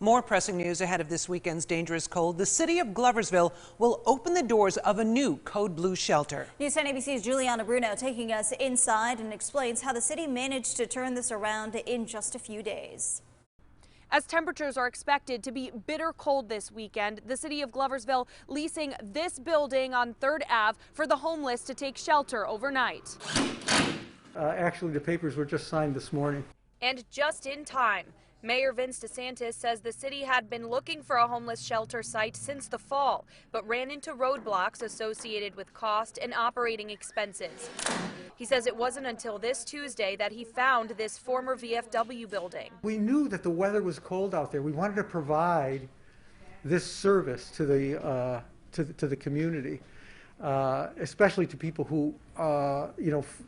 More pressing news ahead of this weekend's dangerous cold. The city of Gloversville will open the doors of a new Code Blue shelter. News 10 ABC's Juliana Bruno taking us inside and explains how the city managed to turn this around in just a few days. As temperatures are expected to be bitter cold this weekend, the city of Gloversville leasing this building on 3rd Ave for the homeless to take shelter overnight. Actually, the papers were just signed this morning. And just in time. Mayor Vince DeSantis says the city had been looking for a homeless shelter site since the fall, but ran into roadblocks associated with cost and operating expenses. He says it wasn't until this Tuesday that he found this former VFW building. We knew that the weather was cold out there. We wanted to provide this service to the community, especially to people who,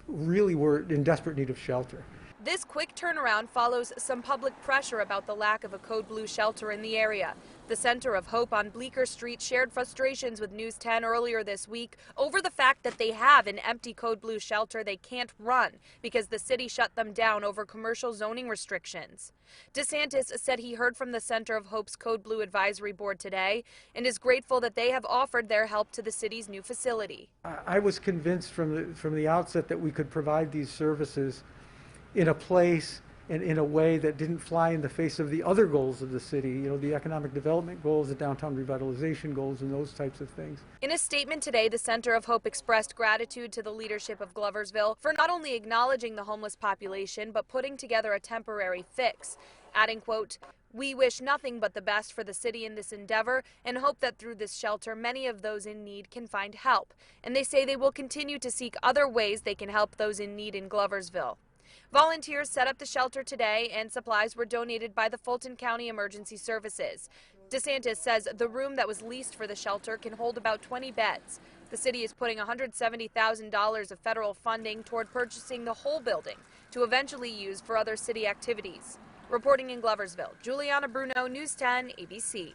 really were in desperate need of shelter. This quick turnaround follows some public pressure about the lack of a Code Blue shelter in the area. The Center of Hope on Bleecker Street shared frustrations with News 10 earlier this week over the fact that they have an empty Code Blue shelter they can't run because the city shut them down over commercial zoning restrictions. DeSantis said he heard from the Center of Hope's Code Blue Advisory Board today and is grateful that they have offered their help to the city's new facility. I was convinced from the outset that we could provide these services in a place and in a way that didn't fly in the face of the other goals of the city, the economic development goals, the downtown revitalization goals, and those types of things. In a statement today, the Center of Hope expressed gratitude to the leadership of Gloversville for not only acknowledging the homeless population, but putting together a temporary fix, adding, quote, "We wish nothing but the best for the city in this endeavor and hope that through this shelter, many of those in need can find help." And they say they will continue to seek other ways they can help those in need in Gloversville. Volunteers set up the shelter today and supplies were donated by the Fulton County Emergency Services. DeSantis says the room that was leased for the shelter can hold about 20 beds. The city is putting $170,000 of federal funding toward purchasing the whole building to eventually use for other city activities. Reporting in Gloversville, Juliana Bruno, News 10 ABC.